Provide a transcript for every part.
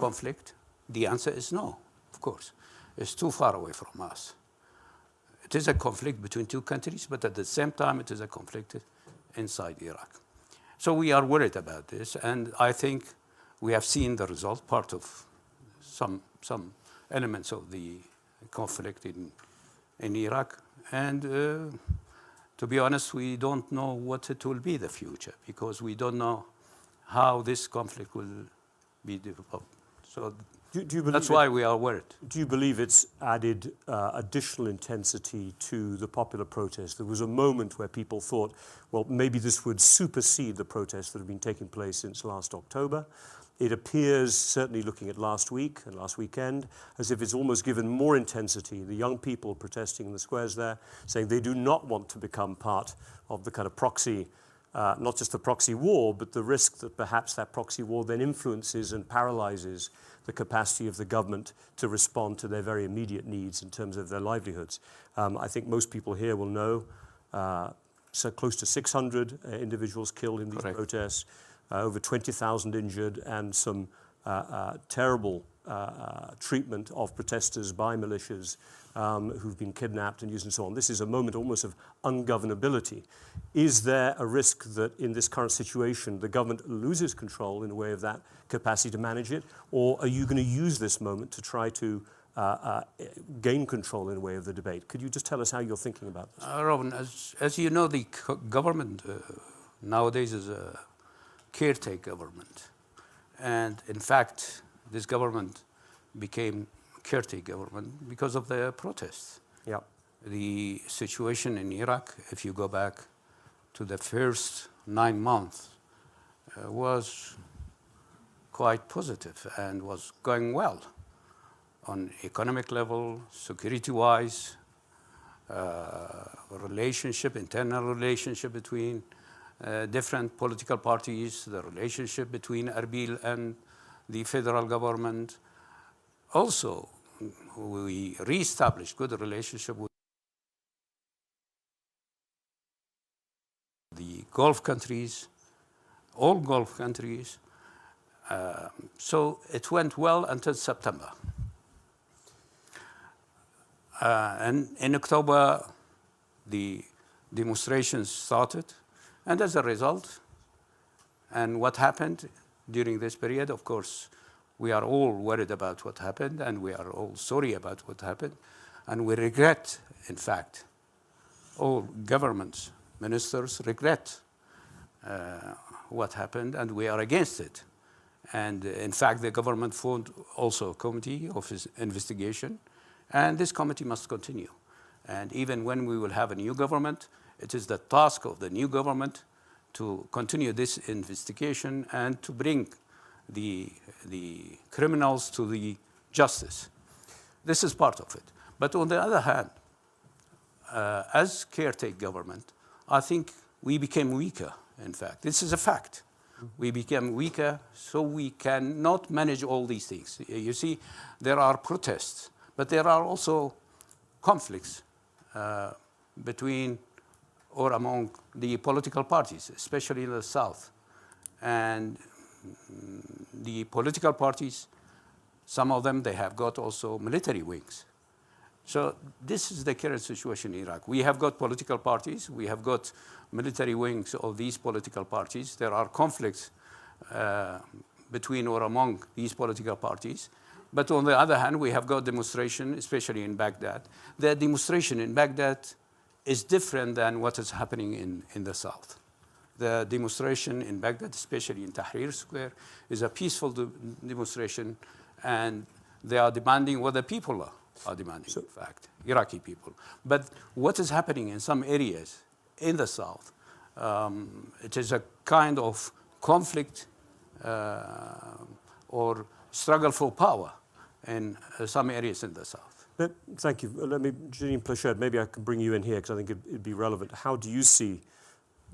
conflict? The answer is no, of course. It's too far away from us. It is a conflict between two countries, but at the same time, it is a conflict inside Iraq. So we are worried about this, and I think we have seen the result, part of some elements of the conflict in Iraq. And to be honest, we don't know what it will be the future, because we don't know how this conflict will be developed. So do you believe that's why we are worried. Do you believe it's added additional intensity to the popular protest? There was a moment where people thought, well, maybe this would supersede the protests that have been taking place since last October. It appears, certainly looking at last week and last weekend, as if it's almost given more intensity. The young people protesting in the squares there, saying they do not want to become part of the kind of proxy, not just the proxy war, but the risk that perhaps that proxy war then influences and paralyzes the capacity of the government to respond to their very immediate needs in terms of their livelihoods. I think most people here will know so close to 600 individuals killed in these protests, over 20,000 injured, and some terrible treatment of protesters by militias who've been kidnapped and used and so on. This is a moment almost of ungovernability. Is there a risk that in this current situation the government loses control in a way of that capacity to manage it? Or are you going to use this moment to try to gain control in a way of the debate? Could you just tell us how you're thinking about this? Robin, as you know, the government nowadays is a caretaker government. And in fact, this government became caretaker government because of the protests. Yeah. The situation in Iraq, if you go back to the first 9 months, was quite positive and was going well on economic level, security-wise, relationship, internal relationship between different political parties, the relationship between Erbil and the federal government. Also, we reestablished good relationship with the Gulf countries, all Gulf countries. So it went well until September. And in October, the demonstrations started. And as a result, and what happened during this period, of course, we are all worried about what happened, and we are all sorry about what happened. And we regret, in fact, all governments, ministers regret what happened, and we are against it. And in fact, the government formed also a committee of investigation, and this committee must continue. And even when we will have a new government, it is the task of the new government to continue this investigation and to bring the criminals to the justice. This is part of it. But on the other hand, as caretaker government, I think we became weaker, in fact. This is a fact. We became weaker, so we cannot manage all these things. You see, there are protests, but there are also conflicts between or among the political parties, especially in the South. And the political parties, some of them, they have got also military wings. So this is the current situation in Iraq. We have got political parties. We have got military wings of these political parties. There are conflicts between or among these political parties. But on the other hand, we have got demonstration, especially in Baghdad. The demonstration in Baghdad is different than what is happening in the South. The demonstration in Baghdad, especially in Tahrir Square, is a peaceful demonstration, and they are demanding what the people are demanding, in fact, Iraqi people. But what is happening in some areas in the South, it is a kind of conflict or struggle for power in some areas in the South. Thank you. Let me, Jeanine Plasschaert, maybe I can bring you in here because I think it'd be relevant. How do you see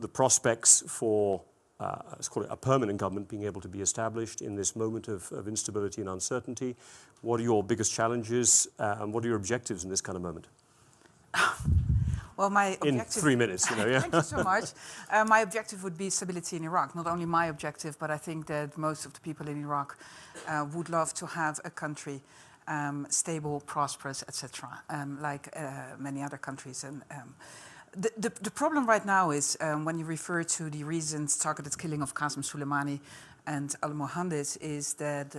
the prospects for, let's call it a permanent government being able to be established in this moment of instability and uncertainty? What are your biggest challenges and what are your objectives in this kind of moment? Well, my in objective... 3 minutes, you know, yeah. Thank you so much. My objective would be stability in Iraq. Not only my objective, but I think that most of the people in Iraq would love to have a country stable, prosperous, etc., like many other countries. And the problem right now is when you refer to the recent targeted killing of Qasem Soleimani and al-Mohandes, is that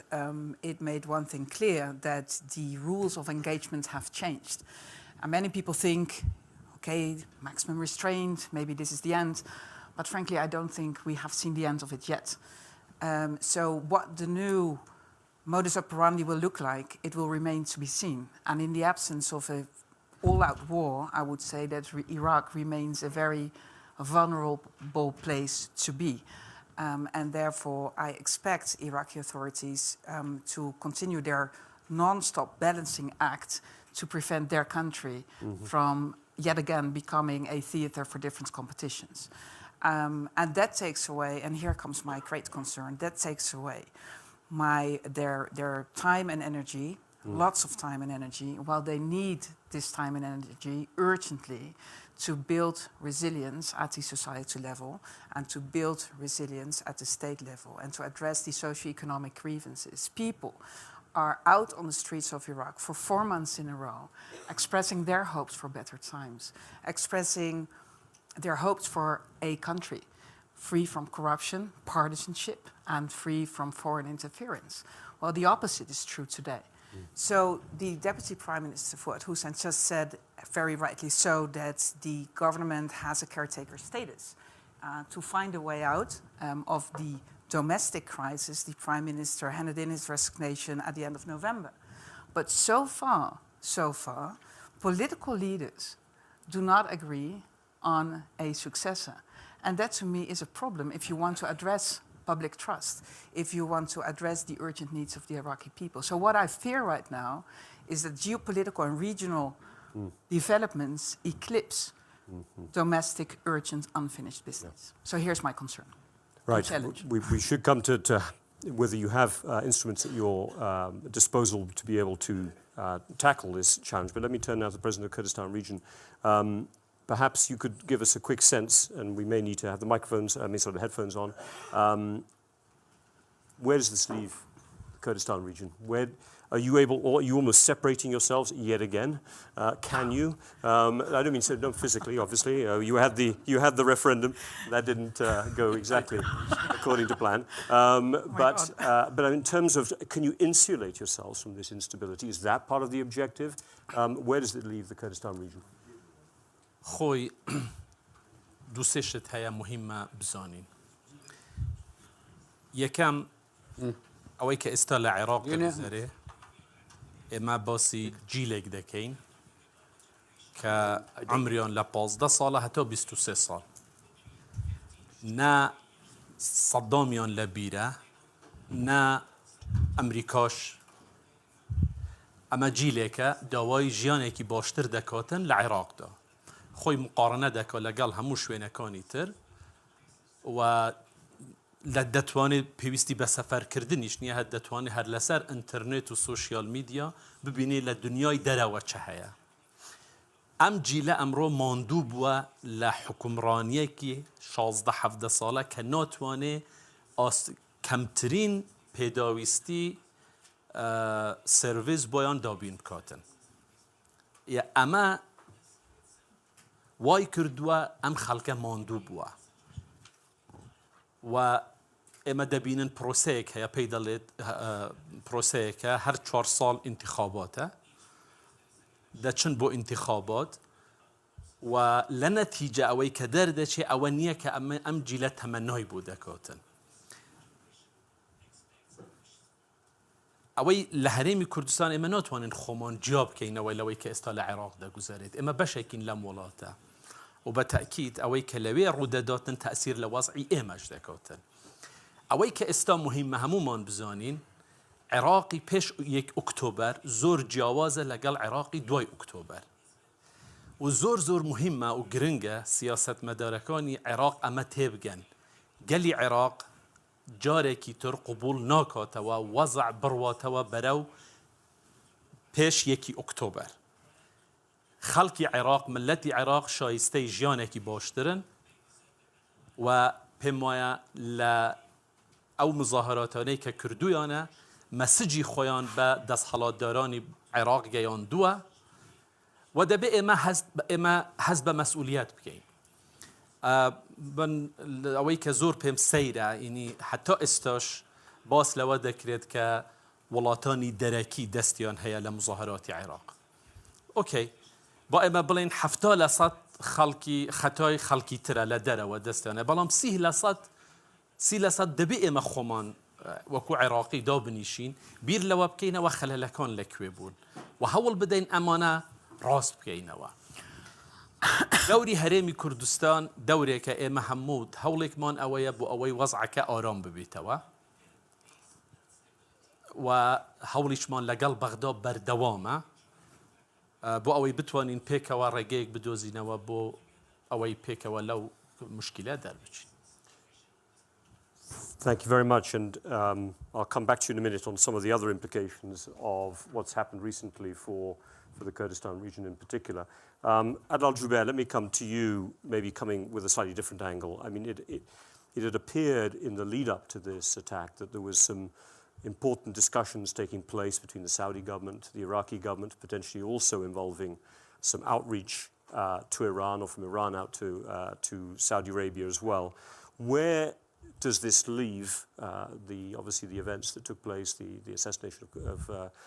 it made one thing clear, that the rules of engagement have changed. And many people think, okay, maximum restraint, maybe this is the end. But frankly, I don't think we have seen the end of it yet. So what the new modus operandi will look like, it will remain to be seen. And in the absence of an all-out war, I would say that Iraq remains a very vulnerable place to be. And therefore, I expect Iraqi authorities to continue their non-stop balancing act to prevent their country from yet again becoming a theater for different competitions. And that takes away, and here comes my great concern, that takes away their time and energy, lots of time and energy, while they need this time and energy urgently to build resilience at the society level and to build resilience at the state level and to address the socio-economic grievances. People are out on the streets of Iraq for 4 months in a row, expressing their hopes for better times, expressing their hopes for a country free from corruption, partisanship, and free from foreign interference. Well, the opposite is true today. So the Deputy Prime Minister, Fuad Hussein, just said, very rightly so, that the government has a caretaker status. To find a way out of the domestic crisis, the Prime Minister handed in his resignation at the end of November. But so far, political leaders do not agree on a successor. And that, to me, is a problem if you want to address public trust, if you want to address the urgent needs of the Iraqi people. So what I fear right now is that geopolitical and regional developments eclipse domestic, urgent, unfinished business. So here's my concern. Right. We should come to whether you have instruments at your disposal to be able to tackle this challenge. But let me turn now to the President of the Kurdistan region. Perhaps you could give us a quick sense, and we may need to have the microphones, the headphones on. Where does this leave the Kurdistan region? Where are you able, or are you almost separating yourselves yet again? Can you? I don't mean so, not physically, obviously. You had the referendum that didn't go exactly according to plan. But in terms of, can you insulate yourselves from this instability? Is that part of the objective? Where does it leave the Kurdistan region? خۆی دوو سێ شت هەیە مهمە بزانین. یەکەم ئەوەی کە ئێستا لە عێراق دەگوزارێ، ئێمە باسی جیلێک دەکەین کە عمریان لە 15 ساڵە هەتا 23 ساڵ. نا سەدامیان لە بیرە، نا ئەمریکاش. ئەمە جیلێکە داوای ژیانێکی باشتر دەکاتن لە عێراقدا. خۆی مقارنە دەکات لەگەڵ هەموو شوێنەکانی تر و لە دەتوانێت پێویستی بە سەفەرکردنیش نییە، هەر دەتوانێت هەر لەسەر ئینتەرنێت و سۆشیال میدیا ببینێت لە دنیای دەرەوە چه هەیە. ئەم جیلە ئەمڕۆ ماندوو بووە لە حکومڕانیەکی 16-17 ساڵە کە ناتوانێت کەمترین پێداویستی سرویس بۆیان دابین بکاتن. ئەمە وای کردووە ئەم خەڵکە ماندوو بووە و ئێمە دەبینن پرۆسەیەک هەیە، پێی دەڵێت پرۆسەیەکە هەر 4 ساڵ ئینتیخاباتە، دەچن بۆ ئینتیخابات و لە نەتیجە ئەوەی کە دەردەچێ ئەوە نییە کە ئەم جیلە تەمەنای بۆ دەکاتن. ئەوەی لە هەرێمی کوردستان ئێمە ناتوانین خۆمان جیا بکەینەوەی لەوەی کە ئێستا لە عێراق دەگوزارێت. ئێمە بەشێکین لەم وڵاتە و بە تەئکید ئەوەی کە لەوێ ڕوودەداتن تەئسیر لە وەزعی ئێمەش دەکاتن. ئەوەی کە ئێستا مهمە هەمومان بزانین، عێراقی پێش 1 ئۆکتۆبەر زۆر جیاوازە لەگەڵ عێراقی 2 ئۆکتۆبەر و زۆر مهمە و گرنگە سیاسەتمەدارەکانی عێراق ئەمە تێبگەن. گەلی عێراق جارێکی تر قبول ناکاتەوە وەزع بڕواتەوە بەرەو پێش 1 ئۆکتۆبەر. خەڵکی عێراق ملەتی عێراق شایستەی ژیانێکی باشترن و پێم وایە لە ئەو مزاهراتانەی کە کردویانە مەسجی خۆیان بە دەستهەڵاتدارانی عێراق گەیاندووە و دەبێت ئێمە هەست بە مەسئولیەت بکەین. ئەوەی کە زۆر پێم سەیرە ئینی حتا ئێستاش باس لەوە دەکرێت کە وڵاتانی دەرەکی دەستیان هەیە لە مزاهراتی عێراق. ئۆکەی با ئێمە بڵێن 70% خەڵکی خەتای خەڵکی ترە لە دەرەوە دەستیانە، بەڵام 30% دەبێت ئێمە خۆمان وەکو عێراقی دابنیشین بیر لەوە بکەینەوە خەلەلەکان لەکوێ بوون و هەوڵ بدەین ئەمانە ڕاست بکەینەوە. دەوری هەرێمی کوردستان دەورێکە ئێمە هەموو هەوڵێکمان ئەوەیە بۆ ئەوەی وەزعەکە ئارام ببێتەوە و هەوڵیشمان لەگەڵ بەغدا بەردەوامە بۆ ئەوەی بتوانین پێکەوە ڕێگەیەک بدۆزینەوە بۆ ئەوەی پێکەوە لەو مشکلە دەربچین. Thank you very much, and I'll come back to you in a minute on some of the other implications of what's happened recently for the Kurdistan region in particular. Adel Jubeir, let me come to you, maybe coming with a slightly different angle. I mean, it had appeared in the lead-up to this attack that there was some important discussions taking place between the Saudi government, the Iraqi government, potentially also involving some outreach to Iran or from Iran out to Saudi Arabia as well. Where does this leave obviously the events that took place, the assassination of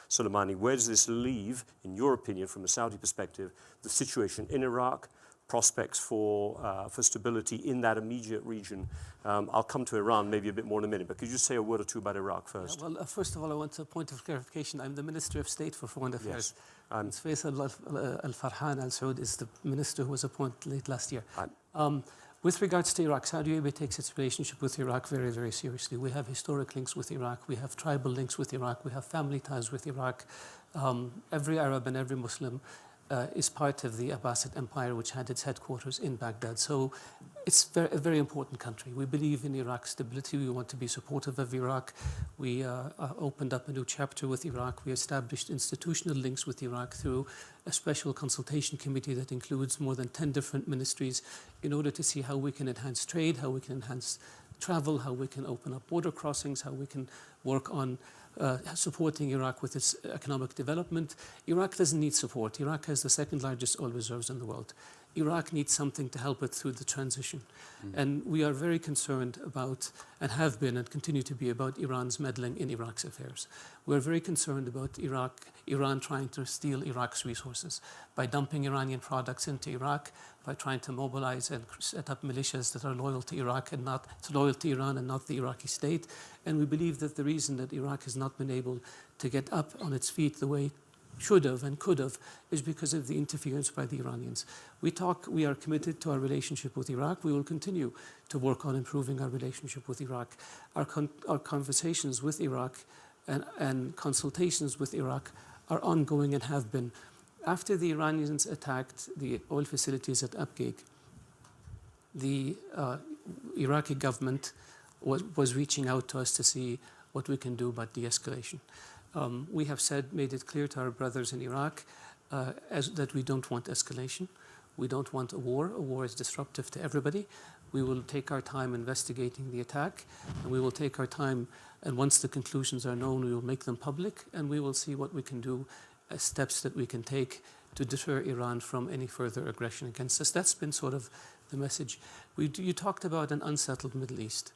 Soleimani? Where does this leave, in your opinion, from a Saudi perspective, the situation in Iraq, prospects for stability in that immediate region? I'll come to Iran maybe a bit more in a minute, but could you say a word or two about Iraq first? Well, first of all, I want a point of clarification. I'm the Minister of State for Foreign Affairs. Yes. Faisal Al-Farhan Al-Saud is the minister who was appointed late last year. With regards to Iraq, Saudi Arabia takes its relationship with Iraq very, very seriously. We have historic links with Iraq. We have tribal links with Iraq. We have family ties with Iraq. Every Arab and every Muslim is part of the Abbasid Empire, which had its headquarters in Baghdad. So it's a very important country. We believe in Iraq's stability. We want to be supportive of Iraq. We opened up a new chapter with Iraq. We established institutional links with Iraq through a special consultation committee that includes more than 10 different ministries in order to see how we can enhance trade, how we can enhance travel, how we can open up border crossings, how we can work on supporting Iraq with its economic development. Iraq doesn't need support. Iraq has the second largest oil reserves in the world. Iraq needs something to help it through the transition. And we are very concerned about, and have been and continue to be, about Iran's meddling in Iraq's affairs. We're very concerned about Iran trying to steal Iraq's resources by dumping Iranian products into Iraq, by trying to mobilize and set up militias that are loyal to Iraq and not loyal to Iran and not the Iraqi state. And we believe that the reason that Iraq has not been able to get up on its feet the way it should have and could have is because of the interference by the Iranians. We are committed to our relationship with Iraq. We will continue to work on improving our relationship with Iraq. Our conversations with Iraq and consultations with Iraq are ongoing and have been. After the Iranians attacked the oil facilities at Abqaiq, the Iraqi government was reaching out to us to see what we can do about de-escalation. We have made it clear to our brothers in Iraq that we don't want escalation. We don't want a war. A war is disruptive to everybody. We will take our time investigating the attack, and we will take our time, and once the conclusions are known, we will make them public, and we will see what we can do, steps that we can take to deter Iran from any further aggression against us. That's been sort of the message. You talked about an unsettled Middle East.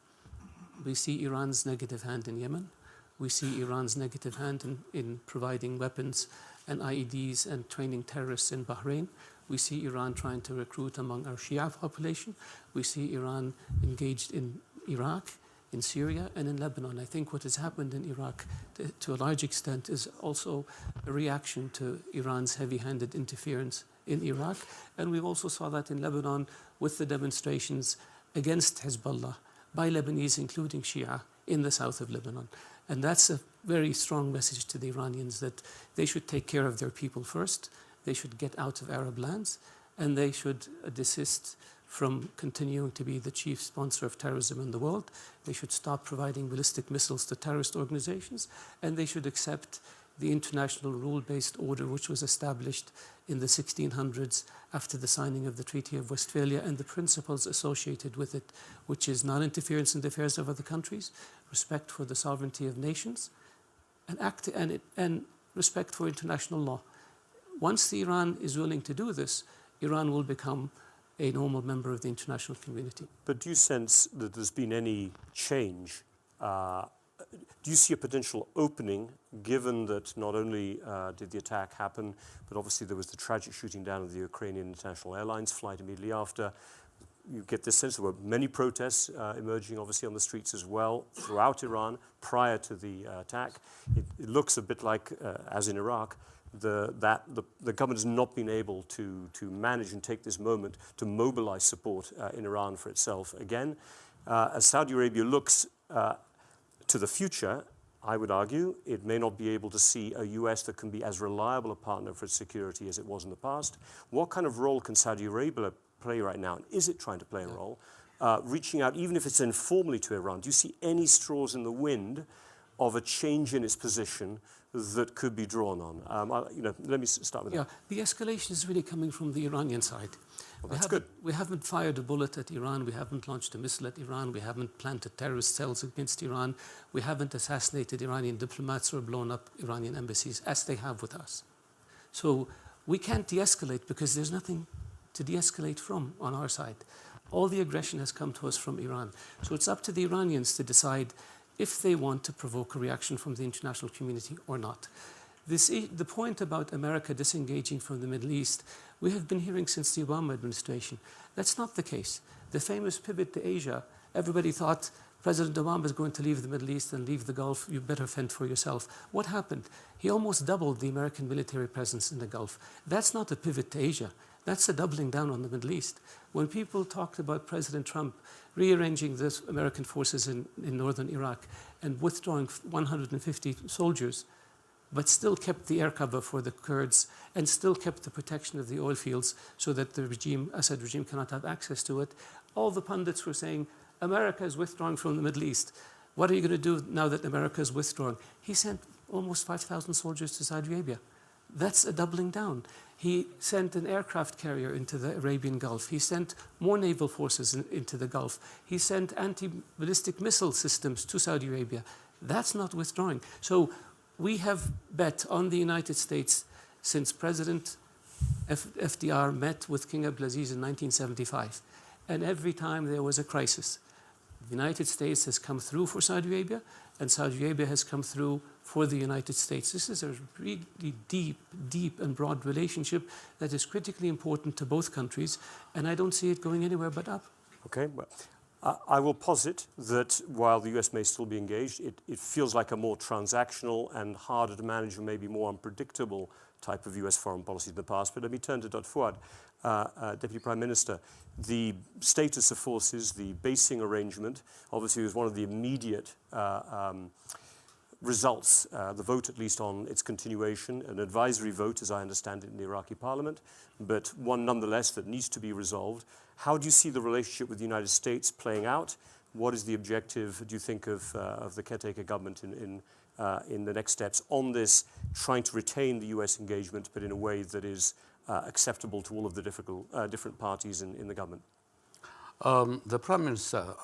We see Iran's negative hand in Yemen. We see Iran's negative hand in providing weapons and IEDs and training terrorists in Bahrain. We see Iran trying to recruit among our Shia population. We see Iran engaged in Iraq, in Syria, and in Lebanon. I think what has happened in Iraq, to a large extent, is also a reaction to Iran's heavy-handed interference in Iraq. And we also saw that in Lebanon with the demonstrations against Hezbollah by Lebanese, including Shia, in the south of Lebanon. And that's a very strong message to the Iranians that they should take care of their people first, they should get out of Arab lands, and they should desist from continuing to be the chief sponsor of terrorism in the world. They should stop providing ballistic missiles to terrorist organizations, and they should accept the international rule-based order which was established in the 1600s after the signing of the Treaty of Westphalia and the principles associated with it, which is non-interference in the affairs of other countries, respect for the sovereignty of nations, and respect for international law. Once Iran is willing to do this, Iran will become a normal member of the international community. But do you sense that there's been any change? Do you see a potential opening, given that not only did the attack happen, but obviously there was the tragic shooting down of the Ukrainian International Airlines flight immediately after? You get this sense there were many protests emerging, obviously, on the streets as well throughout Iran prior to the attack. It looks a bit like, as in Iraq, the government has not been able to manage and take this moment to mobilize support in Iran for itself again. As Saudi Arabia looks to the future, I would argue, it may not be able to see a US that can be as reliable a partner for its security as it was in the past. What kind of role can Saudi Arabia play right now? And is it trying to play a role? Reaching out, even if it's informally, to Iran, do you see any straws in the wind of a change in its position that could be drawn on? Let me start with that. The escalation is really coming from the Iranian side. Well, that's good. We haven't fired a bullet at Iran. We haven't launched a missile at Iran. We haven't planted terrorist cells against Iran. We haven't assassinated Iranian diplomats or blown up Iranian embassies, as they have with us. So we can't de-escalate because there's nothing to de-escalate from on our side. All the aggression has come to us from Iran. So it's up to the Iranians to decide if they want to provoke a reaction from the international community or not. The point about America disengaging from the Middle East, we have been hearing since the Obama administration. That's not the case. The famous pivot to Asia, everybody thought President Obama is going to leave the Middle East and leave the Gulf, you better fend for yourself. What happened? He almost doubled the American military presence in the Gulf. That's not a pivot to Asia. That's a doubling down on the Middle East. When people talked about President Trump rearranging the American forces in northern Iraq and withdrawing 150 soldiers, but still kept the air cover for the Kurds and still kept the protection of the oil fields so that the Assad regime cannot have access to it, all the pundits were saying, America is withdrawing from the Middle East. What are you going to do now that America is withdrawing? He sent almost 5,000 soldiers to Saudi Arabia. That's a doubling down. He sent an aircraft carrier into the Arabian Gulf. He sent more naval forces into the Gulf. He sent anti-ballistic missile systems to Saudi Arabia. That's not withdrawing. So we have bet on the United States since President FDR met with King Abdulaziz in 1975. And every time there was a crisis, the United States has come through for Saudi Arabia, and Saudi Arabia has come through for the United States. This is a really deep and broad relationship that is critically important to both countries, and I don't see it going anywhere but up. Okay, well, I will posit that while the US may still be engaged, it feels like a more transactional and harder to manage and maybe more unpredictable type of US foreign policy in the past. But let me turn to Dr. Fuad, Deputy Prime Minister. The status of forces, the basing arrangement, obviously was one of the immediate results, the vote at least on its continuation, an advisory vote as I understand it in the Iraqi parliament, but one nonetheless that needs to be resolved. How do you see the relationship with the United States playing out? What is the objective, do you think, of the caretaker government in the next steps on this, trying to retain the US engagement, but in a way that is acceptable to all of the different parties in the government? The Prime Minister,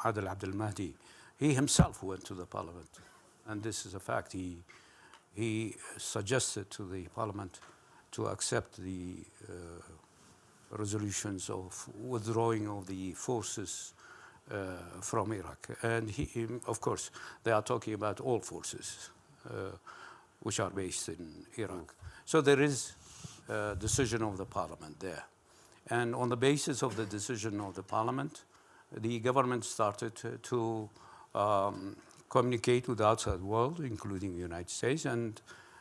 Adel Abdel Mahdi, he himself went to the parliament. And this is a fact. He suggested to the parliament to accept the resolutions of withdrawing of the forces from Iraq. And of course, they are talking about all forces which are based in Iraq. So there is a decision of the parliament there. And on the basis of the decision of the parliament, the government started to communicate with the outside world, including the United States and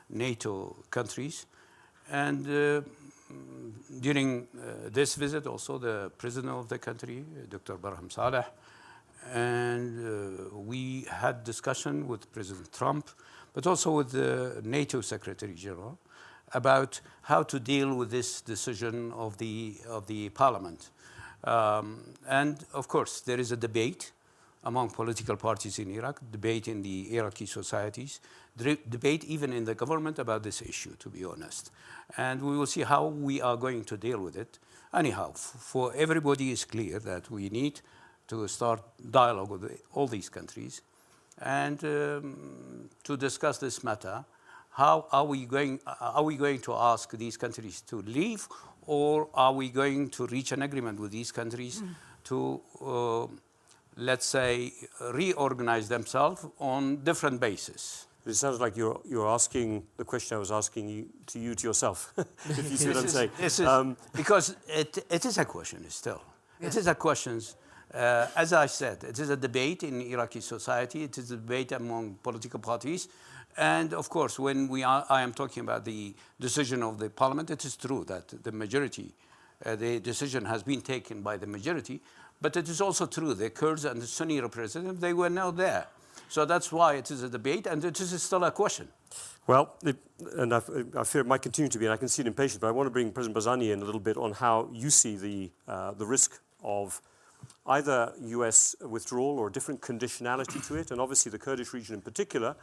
NATO countries. And during this visit, also the president of the country, Dr. Barham Saleh, and we had discussion with President Trump, but also with the NATO Secretary General about how to deal with this decision of the Parliament. And of course, there is a debate among political parties in Iraq, debate in the Iraqi societies, debate even in the government about this issue, to be honest. And we will see how we are going to deal with it. Anyhow, for everybody is clear that we need to start dialogue with all these countries and to discuss this matter. How are we going to ask these countries to leave, or are we going to reach an agreement with these countries to, let's say, reorganize themselves on different bases? It sounds like you're asking the question I was asking to yourself, if you see what I'm saying. Because it is a question still. Yeah. It is a question. As I said, it is a debate in Iraqi society. It is a debate among political parties. And of course, when I am talking about the decision of the parliament, it is true that the majority, the decision has been taken by the majority. But it is also true the Kurds and the Sunni representatives, they were not there. So that's why it is a debate, and it is still a question. Well, I fear it might continue to be, and I can see it impatient, but I want to bring President Barzani in a little bit on how you see the risk of either US withdrawal or a different conditionality to it, and obviously the Kurdish region in particular,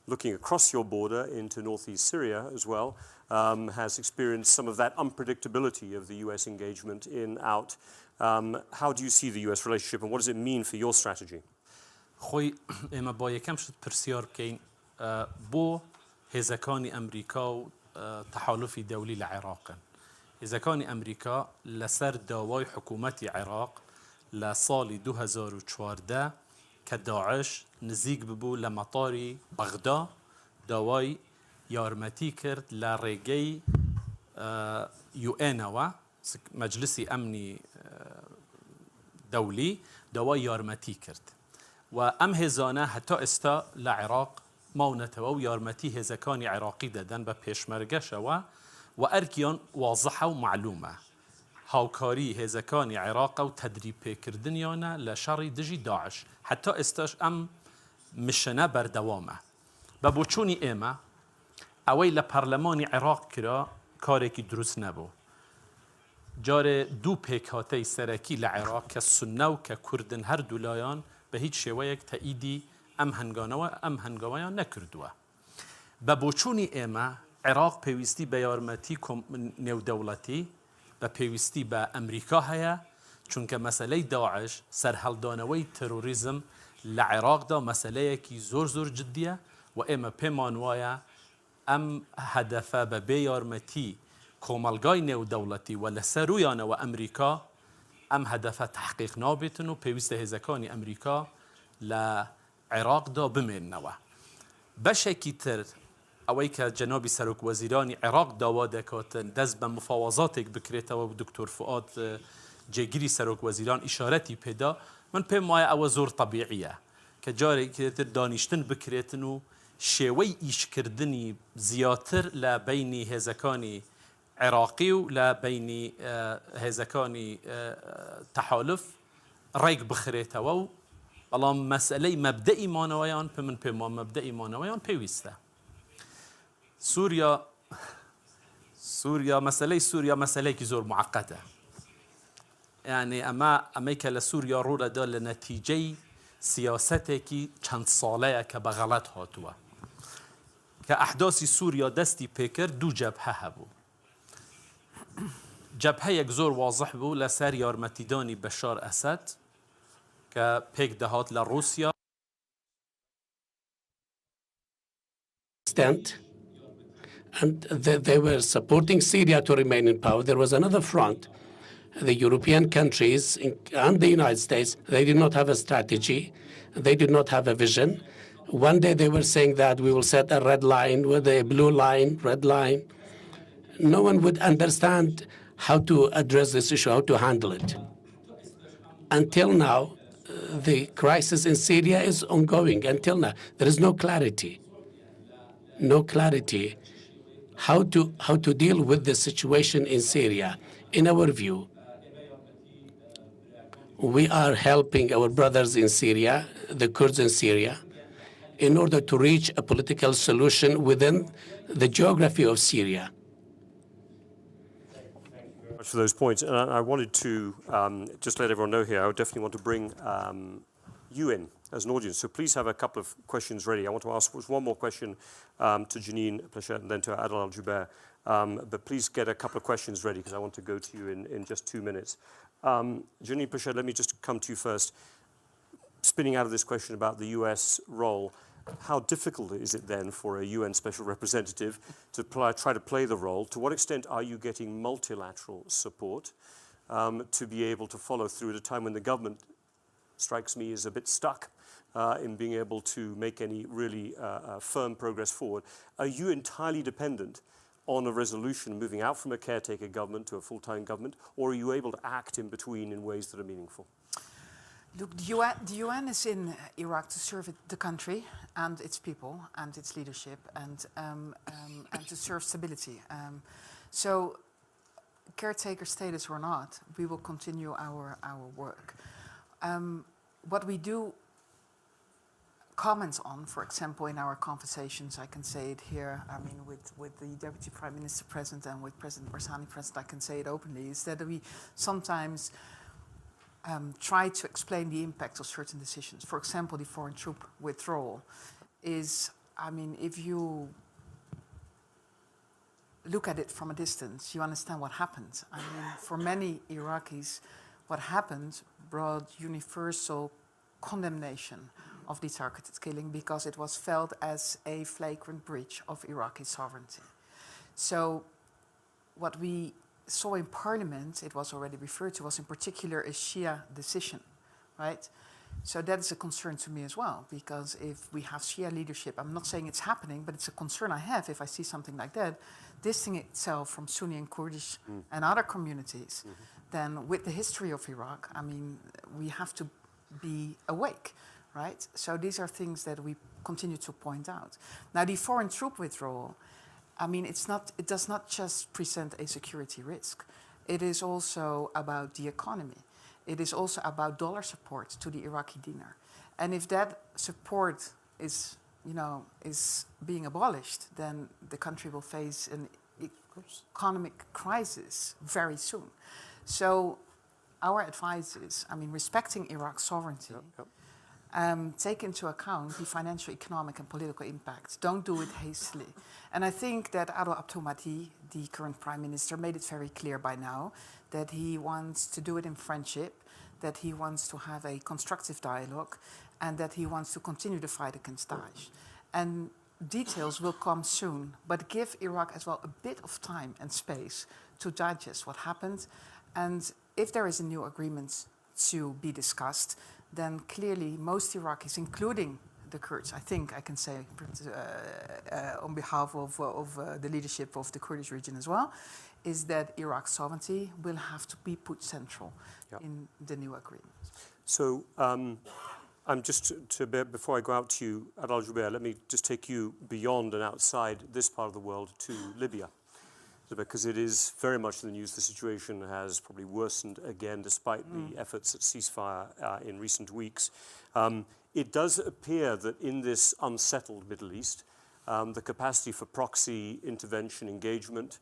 looking across your border into northeast Syria as well, has experienced some of that unpredictability of the US engagement in, out. How do you see the US relationship, and what does it mean for your strategy? خوی اما با یکم شد پرسیار بکەین بۆ هێزەکانی ئەمریکا و تەحالفی دەولی لە عێراقن. هێزەکانی ئەمریکا لەسەر داوای حکوومەتی عێراق لە ساڵی 2014 کە داعش نزیک ببوو لە مەطاری بەغدا داوای یارمەتی کرد لە ڕێگەی UN-ەوە مەجلسی ئەمنی دەولی داوای یارمەتی کرد. و ئەم هێزانە هەتا ئێستا لە عێراق ماونەتەوە و یارمەتی هێزەکانی عێراقی دەدەن بە پێشمەرگەشەوە و ئەرکیان وازەحە و معلومە. هاوکاری هێزەکانی عێراق و تەدریب پێکردنیانە لە شەڕی دژی داعش. هەتا ئێستاش ئەم مشنە بەردەوامە. بە بۆچوونی ئێمە ئەوەی لە پەرلەمانی عێراق کرا کارێکی دروست نەبوو. جارێ دوو پێکهاتەی سەرەکی لە عێراق کە سوننە و کە کوردن هەردوو لایان بە هیچ شێوەیەک تەئیدی ئەم هەنگاوەیان نەکردووە. بە بۆچوونی ئێمە عێراق پێویستی بە یارمەتی نێودەوڵەتی بە پێویستی بە ئەمریکا هەیە چونکە مەسەلەی داعش سەرهەڵدانەوەی تەروریزم لە عێراقدا مەسەلەیەکی زۆر جددیە و ئێمە پێمان وایە ئەم هەدەفە بەبێ یارمەتی کۆمەلگای نێودەوڵەتی و لە سەرویانەوە ئەمریکا ئەم هەدەفە تحقیق نابێتن و پێویستە هێزەکانی ئەمریکا لە عێراقدا بمێننەوە. بەشێکی تر ئەوەی کە جەنابی سەرۆک وەزیرانی عێراق داوا دەکاتن دەست بە مفاوەزاتێک بکرێتەوە و دکتۆر فواد جێگیری سەرۆک وەزیران ئیشارەتی پێدا من پێم وایە ئەوە زۆر طەبیعیە کە جارێکی تر دانیشتن بکرێتن و شێوەی ئیشکردنی زیاتر لە بینی هێزەکانی عێراقی و لە بینی هێزەکانی تەحالف ڕێک بخرێتەوە و بەڵام مەسئلەی مەبدەئی مانەوەیان من پێم وایە مەبدەئی مانەوەیان پێویستە. سووریا مەسەلەی سووریا مەسەلەیەکی زۆر معقەتە. یعنی ئەمەی کە لە سووریا ڕوودەدا لە نەتیجەی سیاسەتێکی چەند ساڵەیە کە بە غەڵەت هاتووە کە ئەحداسی سووریا دەستی پێکرد دوو جەبهە هەبوو. جەبهەیەک زۆر وازح بوو لەسەر یارمەتیدانی بەشار ئەسەد کە پێک دەهات لە رووسیا. And they were supporting Syria to remain in power. There was another front. The European countries and the United States, they did not have a strategy. They did not have a vision. One day they were saying that we will set a red line with a blue line, red line. No one would understand how to address this issue, how to handle it. Until now, the crisis in Syria is ongoing. Until now, there is no clarity. No clarity how to deal with the situation in Syria. In our view, we are helping our brothers in Syria, the Kurds in Syria, in order to reach a political solution within the geography of Syria. For those points, and I wanted to just let everyone know here, I would definitely want to bring Ewan as an audience. So please have a couple of questions ready. I want to ask one more question to Jeanine, Plasschaert, and then to Adel Al-Jubeir. But please get a couple of questions ready because I want to go to you in just 2 minutes. Jeanine, Plasschaert, let me just come to you first. Spinning out of this question about the US role, how difficult is it then for a UN special representative to try to play the role? To what extent are you getting multilateral support to be able to follow through at a time when the government, strikes me, is a bit stuck in being able to make any really firm progress forward? Are you entirely dependent on a resolution moving out from a caretaker government to a full-time government, or are you able to act in between in ways that are meaningful? Look, the UN is in Iraq to serve the country and its people and its leadership and to serve stability. So, caretaker status or not, we will continue our work. What we do comment on, for example, in our conversations, I can say it here, I mean, with the Deputy Prime Minister present and with President Barzani present, I can say it openly, is that we sometimes try to explain the impact of certain decisions. For example, the foreign troop withdrawal is, I mean, if you look at it from a distance, you understand what happened. I mean, for many Iraqis, what happened brought universal condemnation of the targeted killing because it was felt as a flagrant breach of Iraqi sovereignty. So what we saw in Parliament, it was already referred to, was in particular a Shia decision, right? So that is a concern to me as well, because if we have Shia leadership, I'm not saying it's happening, but it's a concern I have if I see something like that, distancing itself from Sunni and Kurdish and other communities, then with the history of Iraq, I mean, we have to be awake, right? So these are things that we continue to point out. Now, the foreign troop withdrawal, I mean, it does not just present a security risk. It is also about the economy. It is also about dollar support to the Iraqi dinar. And if that support is being abolished, then the country will face an economic crisis very soon. So our advice is, I mean, respecting Iraq's sovereignty, take into account the financial, economic, and political impacts. Don't do it hastily. And I think that Adel Abdulmati, the current prime minister, made it very clear by now that he wants to do it in friendship, that he wants to have a constructive dialogue, and that he wants to continue the fight against Daesh. And details will come soon, but give Iraq as well a bit of time and space to digest what happened. And if there is a new agreement to be discussed, then clearly most Iraqis, including the Kurds, I think I can say on behalf of the leadership of the Kurdish region as well, is that Iraq's sovereignty will have to be put central in the new agreement. So I'm just before I go out to you, Adel Jubeir, let me just take you beyond and outside this part of the world to Libya, because it is very much in the news. The situation has probably worsened again, despite the efforts at ceasefire in recent weeks. It does appear that in this unsettled Middle East, the capacity for proxy intervention engagement,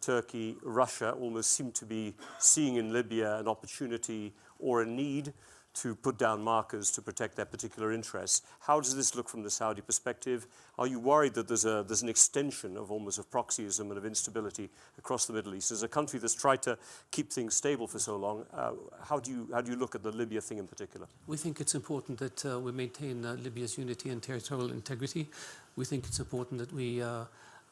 Turkey, Russia almost seem to be seeing in Libya an opportunity or a need to put down markers to protect their particular interests. How does this look from the Saudi perspective? Are you worried that there's an extension of almost of proxyism and of instability across the Middle East? As a country that's tried to keep things stable for so long, how do you look at the Libya thing in particular? We think it's important that we maintain Libya's unity and territorial integrity. We think it's important that we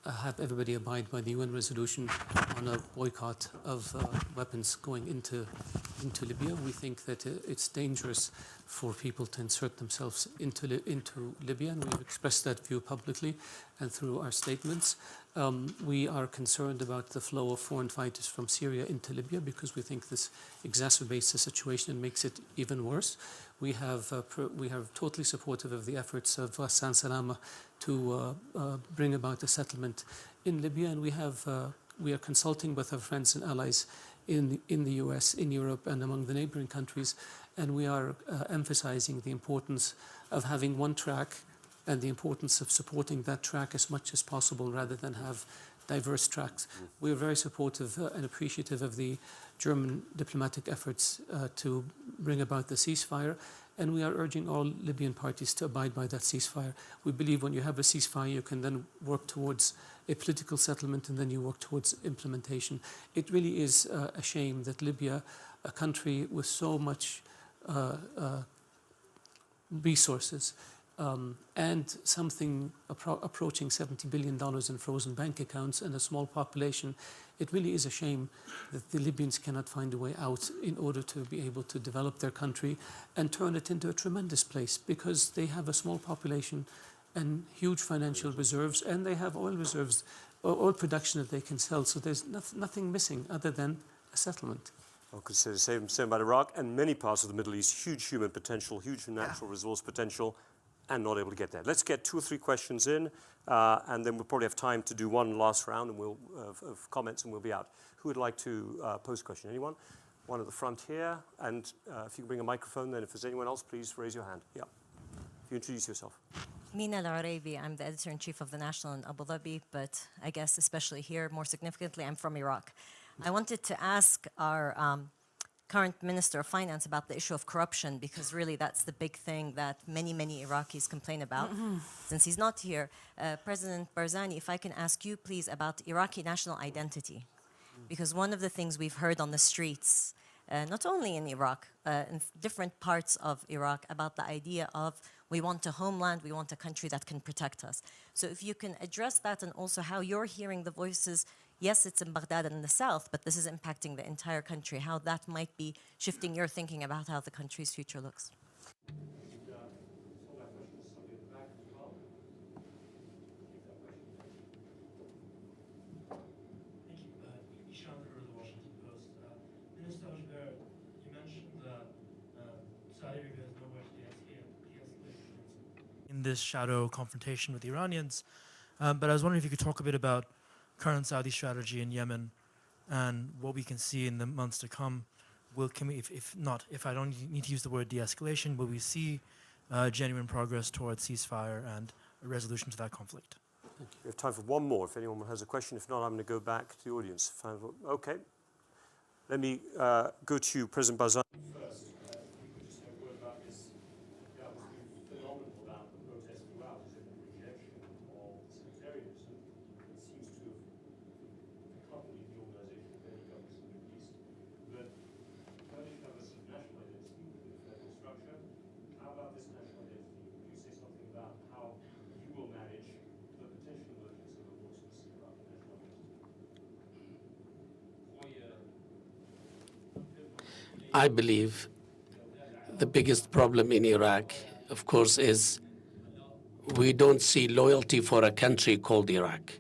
have everybody abide by the UN resolution on a boycott of weapons going into Libya. We think that it's dangerous for people to insert themselves into Libya, and we've expressed that view publicly and through our statements. We are concerned about the flow of foreign fighters from Syria into Libya because we think this exacerbates the situation and makes it even worse. We are totally supportive of the efforts of Hassan Salama to bring about a settlement in Libya, and we are consulting with our friends and allies in the US, in Europe, and among the neighboring countries, and we are emphasizing the importance of having one track and the importance of supporting that track as much as possible rather than have diverse tracks. We are very supportive and appreciative of the German diplomatic efforts to bring about the ceasefire, And we are urging all Libyan parties to abide by that ceasefire. We believe when you have a ceasefire, you can then work towards a political settlement and then you work towards implementation. It really is a shame that Libya, a country with so much resources and something approaching $70 billion in frozen bank accounts and a small population, it really is a shame that the Libyans cannot find a way out in order to be able to develop their country and turn it into a tremendous place, because they have a small population and huge financial reserves, and they have oil reserves, oil production that they can sell. So there's nothing missing other than a settlement. I could say the same about Iraq and many parts of the Middle East. Huge human potential, huge natural resource potential, and not able to get there. Let's get 2 or 3 questions in, and then we'll probably have time to do one last round and we'll of comments, and we'll be out. Who would like to pose a question? Anyone? One at the front here, and if you can bring a microphone, then if there's anyone else, please raise your hand. Yeah. If you introduce yourself. Mina Al-Araibi, I'm the editor-in-chief of The National in Abu Dhabi, but I guess especially here, more significantly, I'm from Iraq. I wanted to ask our current Minister of Finance about the issue of corruption, because really that's the big thing that many Iraqis complain about. Since he's not here, President Barzani, if I can ask you please about Iraqi national identity, because one of the things we've heard on the streets, not only in Iraq, in different parts of Iraq, about the idea of we want a homeland, we want a country that can protect us. So if you can address that, and also how you're hearing the voices. Yes, it's in Baghdad and in the south, but this is impacting the entire country, how that might be shifting your thinking about how the country's future looks. Minister Jubeir, you mentioned that Saudi Arabia has nowhere to de-escalate in this shadow confrontation with the Iranians. But I was wondering if you could talk a bit about current Saudi strategy in Yemen and what we can see in the months to come. If I don't need to use the word de-escalation, will we see genuine progress towards ceasefire and a resolution to that conflict? We have time for one more if anyone has a question. If not, I'm going to go back to the audience. Okay. Let me go to President Barzani first. If we could just have a word about this. Yeah, what's been phenomenal about the protest throughout is the rejection of sectarianism. It seems to have, I can't believe the organization of many governments in the Middle East. But Kurdish have a sort of national identity within the federal structure. How about this national identity? Could you say something about how you will manage the potential emergence of a voiceless Iraqi national identity? I believe the biggest problem in Iraq, of course, is we don't see loyalty for a country called Iraq.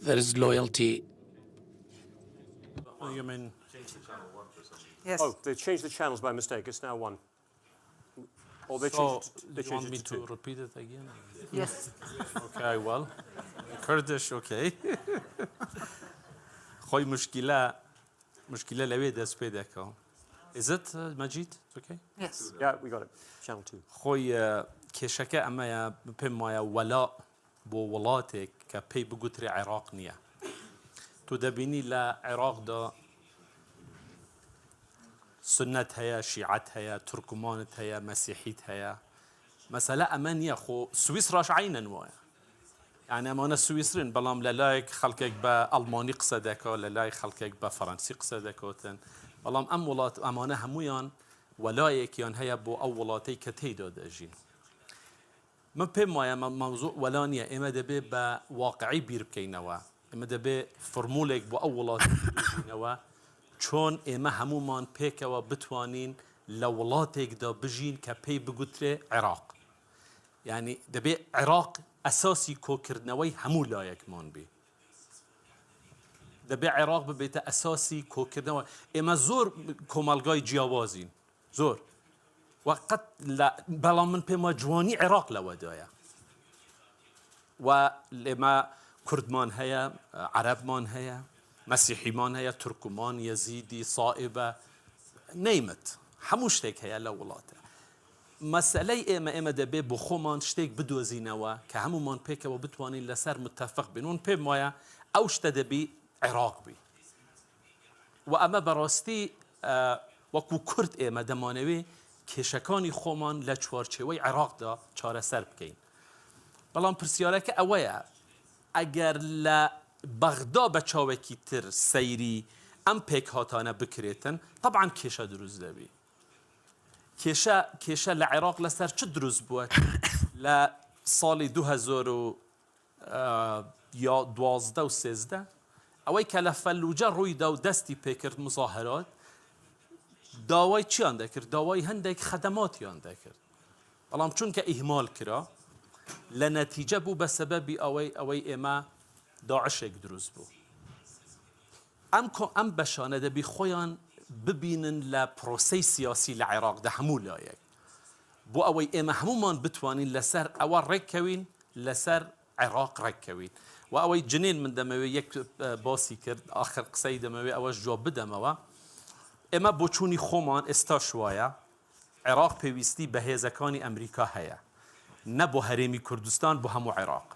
There is loyalty. You mean? Yes. Oh, they changed the channels by mistake. It's now 1. Or they So, changed, they you changed want me it to to 2. repeat it again? Yes. Okay, well, Kurdish, okay. خوي مشكلة لوي دست پیدا که. Is it Majid? Okay. Yes. Yeah, we got it. Channel 2. خوي كشكا أما يا بما يا ولاء بولاتك كبي بقطر عراق نيا. تدبيني لا عراق دا سنة هيا شيعة هيا تركمان هيا مسيحية هيا. مثلا أمان يا خو سويسراش عينا ويا. يعني أمانة سويسرين بلام للايك خلقك بألماني قصدك للايك خلقك بفرنسي قصدك وتن بلام أمولات أمانة همويان ولايك يان هيا بو أولاتي كتيدو داجين ما بما موضوع ولانية إما دبي بواقعي بيربكينوا إما دبي فرمولك بو أولاتي بيربكينوا چون إما همومان بيكوا بتوانين لولاتك دا بجين كبي بقتر عراق يعني دبي عراق أساسي كوكردنوي همو لايك مان بي دبي عراق ببيت أساسي كوكردنوي إما زور كومالغاي جياوازين زور وقت لا بلا من بما جواني عراق لودايا ولما كردمان هيا عربمان هيا مسيحيمان هيا تركمان يزيدي صائبة نيمت حموشتك هيا لولاته مسألة إما دبي بخومان شتيك بدوزينوا كهمومان بيكا وبتوانين لسر متفق بينون بي مايا أوش تدبي عراق بي وأما براستي وەکو کورد ئێمە دەمانەوێ کێشەکانی خۆمان لە چوارچێوەی عێراقدا چارەسەر بکەین. بەڵام پرسیارەکە ئەوەیە ئەگەر لە بەغدا بە چاوێکی تر سەیری ئەم پێک هاتانە بکرێتن طبعا کێشە دروست دەبێ. کێشە لە عێراق لەسەر چ دروست بووە لە ساڵی 2012 و 13 ئەوەی کە لە فەلوجە ڕوویدا و دەستی پێکرد مزاهرات داوای چیان دەکرد؟ داوای هەندێک خەدەماتیان دەکرد. بەڵام چونکە ئیهمال کرا لە نەتیجە بوو بە سەبەبی ئەوەی ئێمە داعشێک دروست بوو. ئەم بەشانە دەبی خۆیان ببینن لە پرۆسەی سیاسی لە عێراقدا هەموو لایەک بۆ ئەوەی ئێمە هەمومان بتوانین لەسەر ئەوە ڕێککەوین لەسەر عێراق ڕێککەوین. و ئەوەی جنین من دەمەوێت یەک باسی کرد ئاخر قسەی دەمەوێت ئەوەش جواب بدەمەوە. ئێمە بۆ چوونی خۆمان ئێستا شوایە عێراق پێویستی بە هێزەکانی ئەمریکا هەیە نە بۆ هەرێمی کوردستان بۆ هەموو عێراق.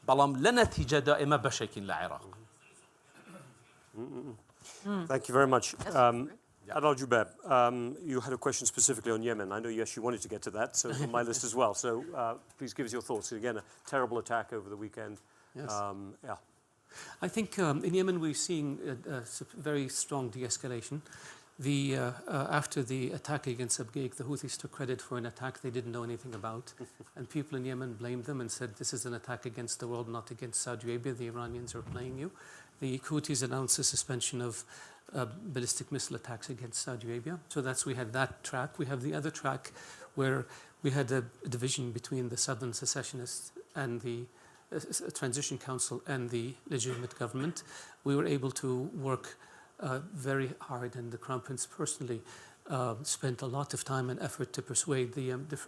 بەڵام لە نەتیجەدا ئێمە بەشێکین لە عێراق. Thank you very much. Adel Jubeir, you had a question specifically on Yemen. I know, yes, you wanted to get to that, so it's on my list as well. So please give us your thoughts. Again, a terrible attack over the weekend. Yes. Yeah. I think in Yemen we're seeing a very strong de-escalation. After the attack against Abqaiq, the Houthis took credit for an attack they didn't know anything about. And people in Yemen blamed them and said, this is an attack against the world, not against Saudi Arabia. The Iranians are playing you. The Houthis announced the suspension of ballistic missile attacks against Saudi Arabia. So we had that track. We have the other track where we had a division between the southern secessionists and the transition council and the legitimate government. We were able to work very hard, and the Crown Prince personally spent a lot of time and effort to persuade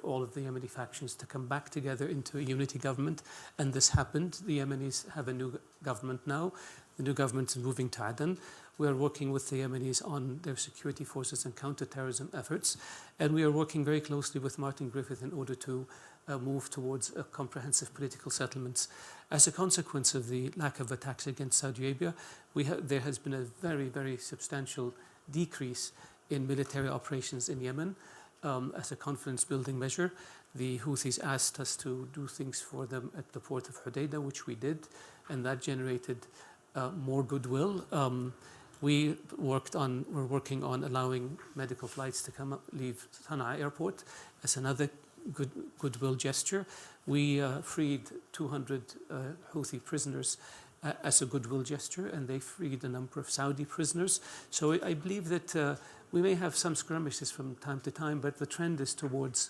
all of the Yemeni factions to come back together into a unity government, and this happened. The Yemenis have a new government now. The new government is moving to Aden. We are working with the Yemenis on their security forces and counter-terrorism efforts, and we are working very closely with Martin Griffith in order to move towards a comprehensive political settlements. As a consequence of the lack of attacks against Saudi Arabia, there has been a very, very substantial decrease in military operations in Yemen. As a confidence-building measure, the Houthis asked us to do things for them at the port of Hodeidah, which we did, and that generated more goodwill. We're working on allowing medical flights to leave Sana'a airport as another goodwill gesture. We freed 200 Houthi prisoners as a goodwill gesture, and they freed a number of Saudi prisoners. So I believe that we may have some skirmishes from time to time, but the trend is towards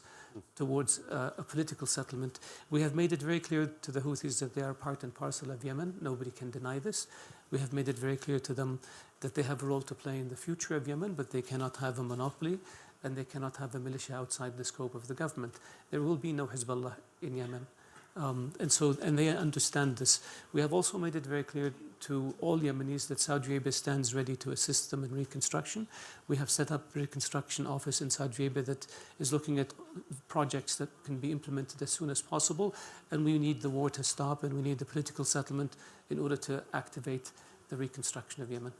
a political settlement. We have made it very clear to the Houthis that they are part and parcel of Yemen. Nobody can deny this. We have made it very clear to them that they have a role to play in the future of Yemen, but they cannot have a monopoly, and they cannot have a militia outside the scope of the government. There will be no Hezbollah in Yemen. And they understand this. We have also made it very clear to all Yemenis that Saudi Arabia stands ready to assist them in reconstruction. We have set up a reconstruction office in Saudi Arabia that is looking at projects that can be implemented as soon as possible, and we need the war to stop, and we need the political settlement in order to activate the reconstruction of Yemen.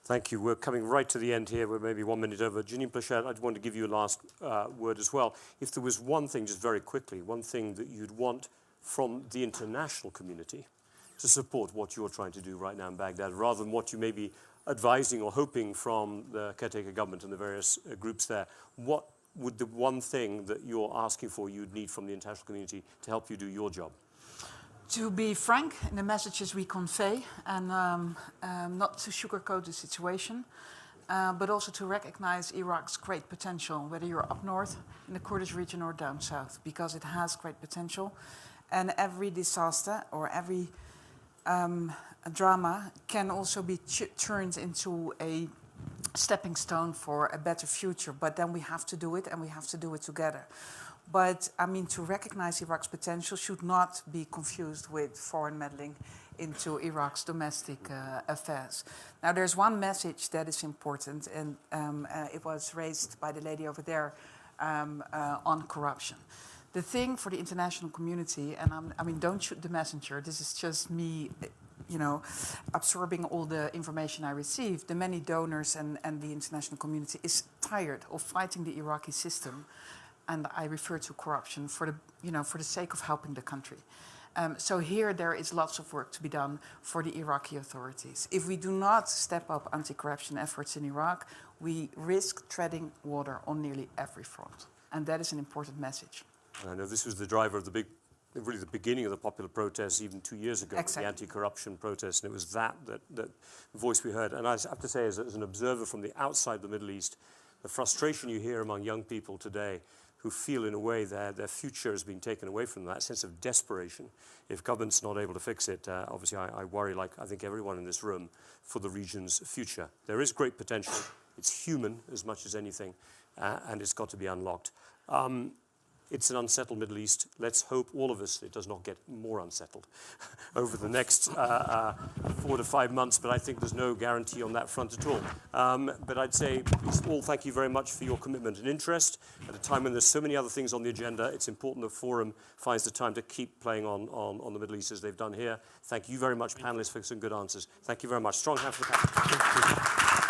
Thank you. We're coming right to the end here. We're maybe 1 minute over. Jeanine, Plasschaert, I'd want to give you a last word as well. If there was one thing, just very quickly, one thing that you'd want from the international community to support what you're trying to do right now in Baghdad, rather than what you may be advising or hoping from the caretaker government and the various groups there, what would the one thing that you're asking for you'd need from the international community to help you do your job? To be frank in the messages we convey, and not to sugarcoat the situation, but also to recognize Iraq's great potential, whether you're up north in the Kurdish region or down south, because it has great potential. And every disaster or every drama can also be turned into a stepping stone for a better future. But then we have to do it, and we have to do it together. But, I mean, to recognize Iraq's potential should not be confused with foreign meddling into Iraq's domestic affairs. Now, there's one message that is important, and it was raised by the lady over there on corruption. The thing for the international community, and I mean, don't shoot the messenger, this is just me absorbing all the information I received, the many donors and the international community is tired of fighting the Iraqi system, and I refer to corruption for the sake of helping the country. So here there is lots of work to be done for the Iraqi authorities. If we do not step up anti-corruption efforts in Iraq, we risk treading water on nearly every front, and that is an important message. I know this was the driver of really the beginning of the popular protests even 2 years ago, exactly. The anti-corruption protests, and it was that voice we heard. And I have to say, as an observer from the outside the Middle East, the frustration you hear among young people today who feel in a way their future has been taken away from them, that sense of desperation. If government's not able to fix it, obviously I worry, like I think everyone in this room, for the region's future. There is great potential. It's human as much as anything, and it's got to be unlocked. It's an unsettled Middle East. Let's hope, all of us, it does not get more unsettled over the next 4 to 5 months, but I think there's no guarantee on that front at all. But I'd say, all thank you very much for your commitment and interest. At a time when there's so many other things on the agenda, it's important the Forum finds the time to keep playing on the Middle East as they've done here. Thank you very much, panelists, for some good answers. Thank you very much. Strong hand for the panel.